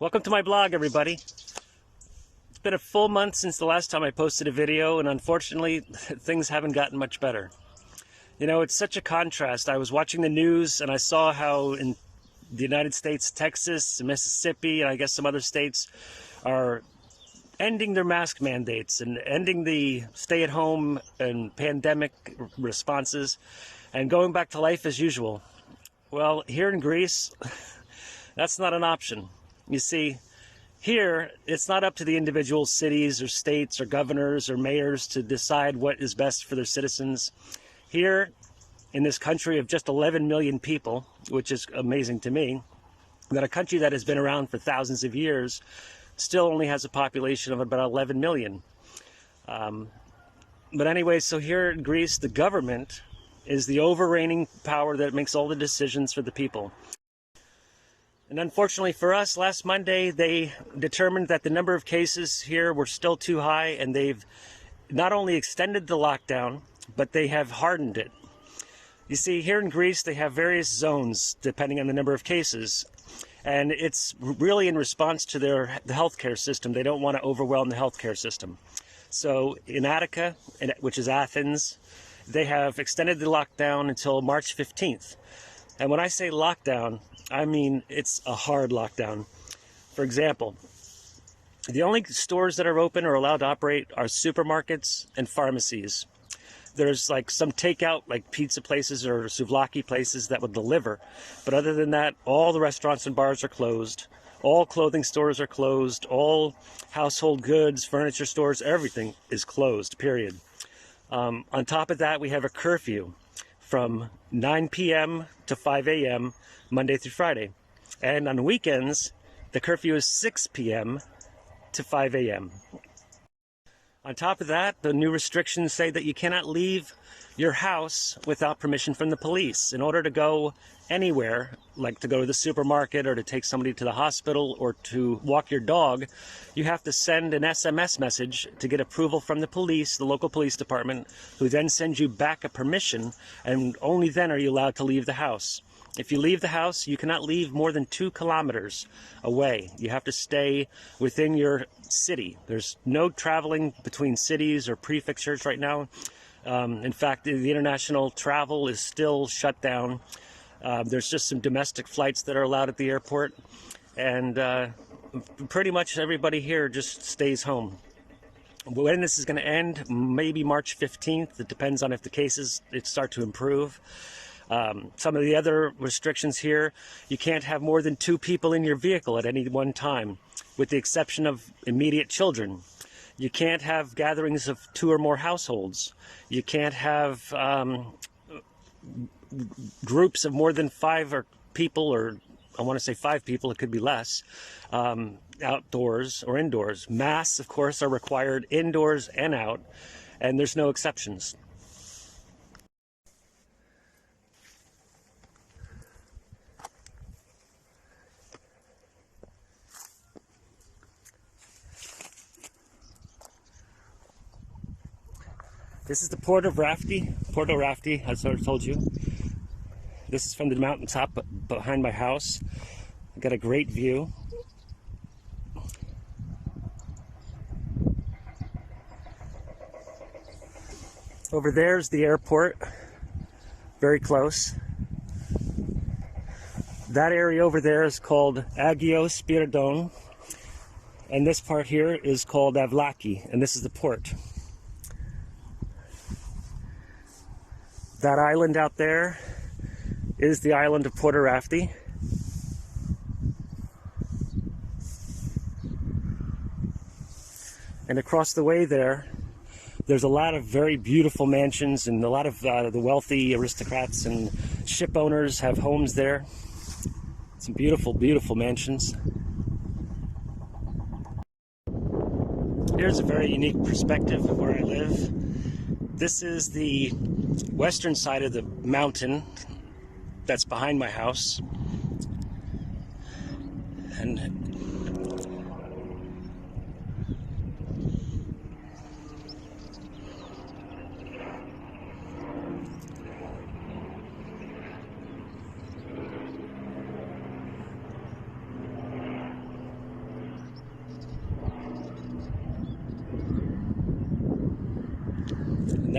Welcome to my blog, everybody. It's been a full month since the last time I posted a video, and unfortunately, things haven't gotten much better. You know, it's such a contrast. I was watching the news and I saw how in the United States, Texas, Mississippi, and I guess some other states are ending their mask mandates and ending the stay-at-home and pandemic responses and going back to life as usual. Well, here in Greece, that's not an option. You see, here, it's not up to the individual cities or states or governors or mayors to decide what is best for their citizens. Here, in this country of just 11 million people, which is amazing to me, that a country that has been around for thousands of years still only has a population of about 11 million. But anyway, so here in Greece, the government is the overreigning power that makes all the decisions for the people. And unfortunately for us, last Monday, they determined that the number of cases here were still too high, and they've not only extended the lockdown, but they have hardened it. You see, here in Greece, they have various zones depending on the number of cases. And it's really in response to the healthcare system. They don't want to overwhelm the healthcare system. So in Attica, which is Athens, they have extended the lockdown until March 15th. And when I say lockdown, I mean it's a hard lockdown. For example, the only stores that are open or allowed to operate are supermarkets and pharmacies. There's like some takeout, like pizza places or souvlaki places that will deliver. But other than that, all the restaurants and bars are closed. All clothing stores are closed. All household goods, furniture stores, everything is closed, period. On top of that, we have a curfew from 9 p.m. to 5 a.m. Monday through Friday. And on weekends, the curfew is 6 p.m. to 5 a.m. On top of that, the new restrictions say that you cannot leave your house without permission from the police. In order to go anywhere, like to go to the supermarket or to take somebody to the hospital or to walk your dog, you have to send an SMS message to get approval from the police, the local police department, who then sends you back a permission, and only then are you allowed to leave the house. If you leave the house, you cannot leave more than 2 kilometers away. You have to stay within your city. There's no traveling between cities or prefectures right now. In fact, the international travel is still shut down. There's just some domestic flights that are allowed at the airport. And pretty much everybody here just stays home. When this is going to end, maybe March 15th. It depends on if the cases start to improve. Some of the other restrictions here, you can't have more than 2 people in your vehicle at any one time, with the exception of immediate children. You can't have gatherings of 2 or more households. You can't have groups of more than 5 people, or I want to say 5 people, it could be less, outdoors or indoors. Masks, of course, are required indoors and out, and there's no exceptions. This is the Porto Rafti, as I told you. This is from the mountaintop behind my house. I've got a great view. Over there's the airport, very close. That area over there is called Agios Spiridon, and this part here is called Avlaki, and this is the port. That island out there is the island of Porto Rafti. And across the way there's a lot of very beautiful mansions, and a lot of the wealthy aristocrats and ship owners have homes there. Some beautiful, beautiful mansions. Here's a very unique perspective of where I live. This is the western side of the mountain that's behind my house. And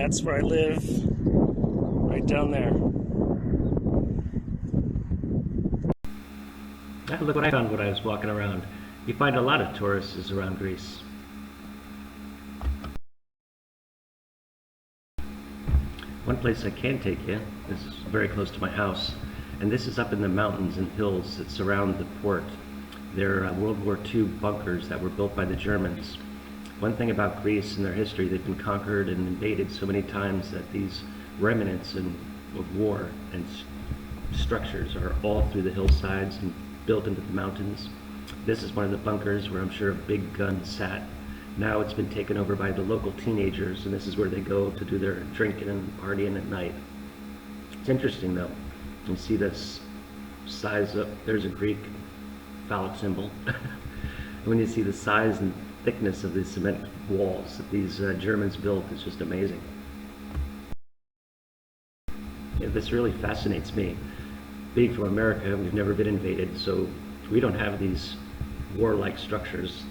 that's where I live, right down there. Look what I found when I was walking around. You find a lot of tourists around Greece. One place I can take you is very close to my house, and this is up in the mountains and hills that surround the port. They're World War II bunkers that were built by the Germans. One thing about Greece and their history, they've been conquered and invaded so many times that these remnants of war and structures are all through the hillsides and built into the mountains. This is one of the bunkers where I'm sure a big gun sat. Now it's been taken over by the local teenagers, and this is where they go to do their drinking and partying at night. It's interesting though. You see this size up, there's a Greek phallic symbol. When you see the size and thickness of these cement walls that these Germans built, it's just amazing. Yeah, this really fascinates me. Being from America, we've never been invaded, so we don't have these warlike structures,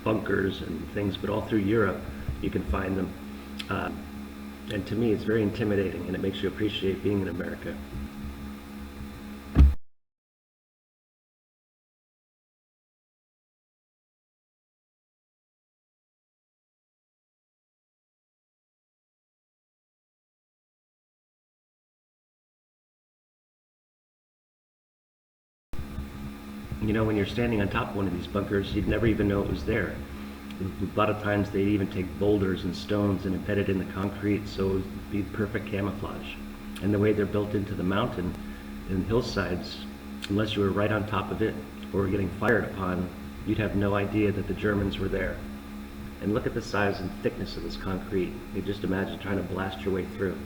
bunkers and things, but all through Europe you can find them. And to me it's very intimidating, and it makes you appreciate being in America. You know, when you're standing on top of one of these bunkers, you'd never even know it was there. A lot of times they'd even take boulders and stones and embed it in the concrete so it would be perfect camouflage. And the way they're built into the mountain and hillsides, unless you were right on top of it or were getting fired upon, you'd have no idea that the Germans were there. And look at the size and thickness of this concrete. You just imagine trying to blast your way through.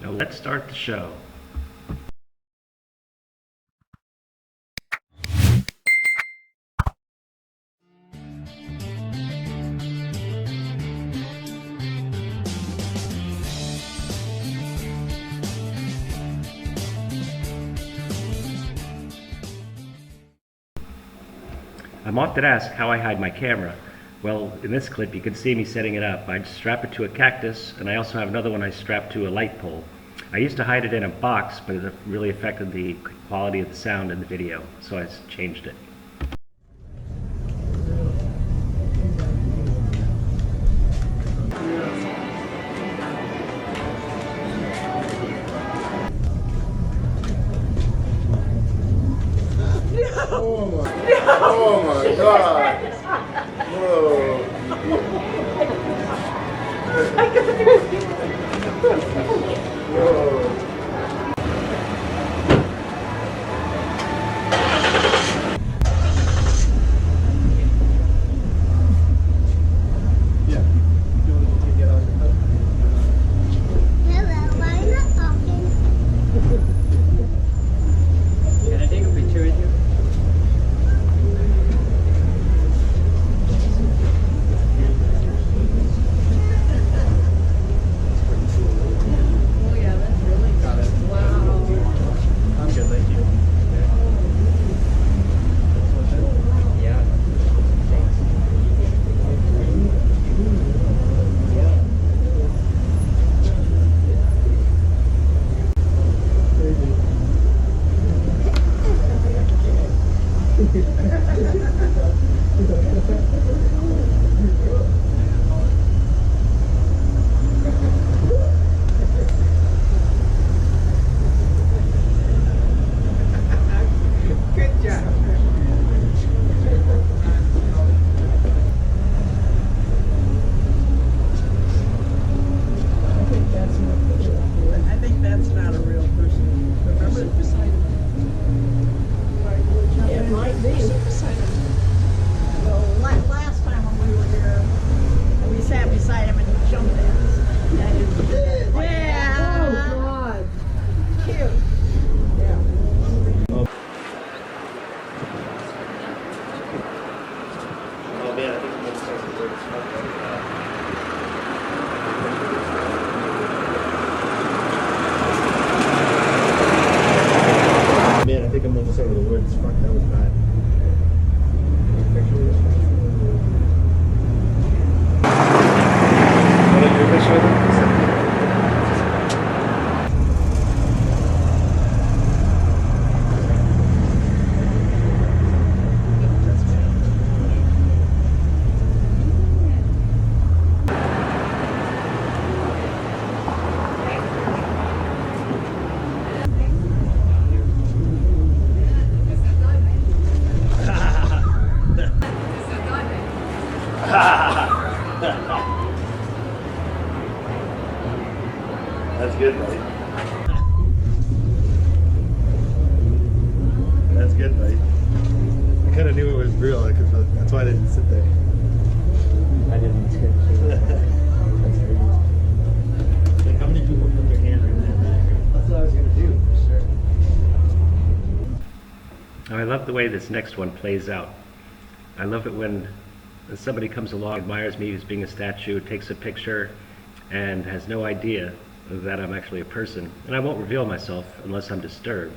Now let's start the show. I'm often asked how I hide my camera. Well, in this clip you can see me setting it up. I strap it to a cactus, and I also have another one I strap to a light pole. I used to hide it in a box, but it really affected the quality of the sound in the video, so I changed it. Oh my God! Whoa! Whoa! Last time kind of knew it was real, because that's why I didn't sit there. I didn't skip. Like, how many people put their hand in there? That's what I was gonna do, for sure. I love the way this next one plays out. I love it when somebody comes along, admires me as being a statue, takes a picture, and has no idea that I'm actually a person. And I won't reveal myself unless I'm disturbed.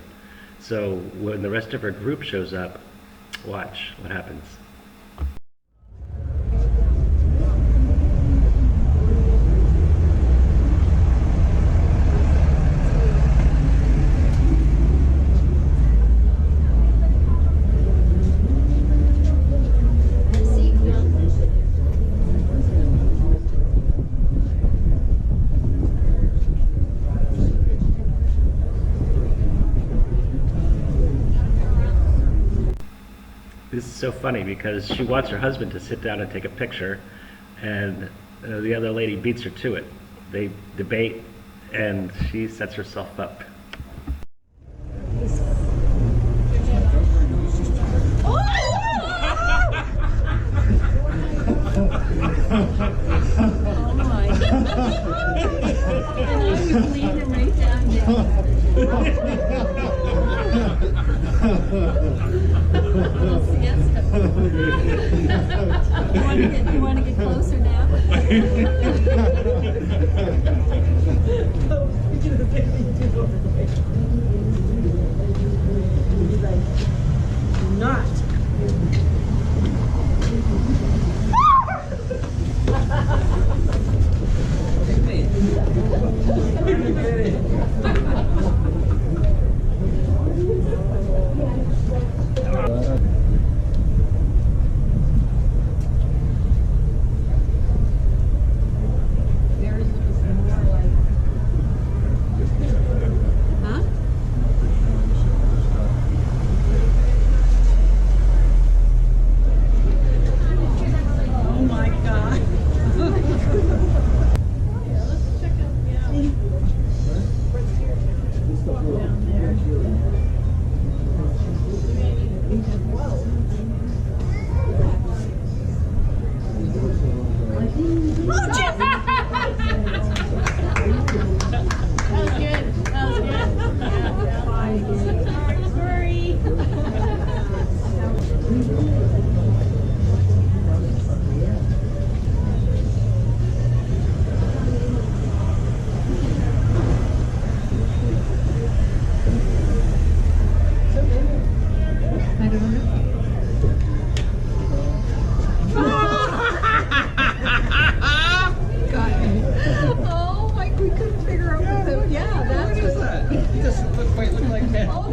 So when the rest of her group shows up, watch what happens. This is so funny because she wants her husband to sit down and take a picture, and the other lady beats her to it. They debate, and she sets herself up. Oh my. And I was leaning right down there. You want to get closer now? Not. Oh, like we couldn't figure out what the, yeah, that's what. He doesn't look quite like that. Oh,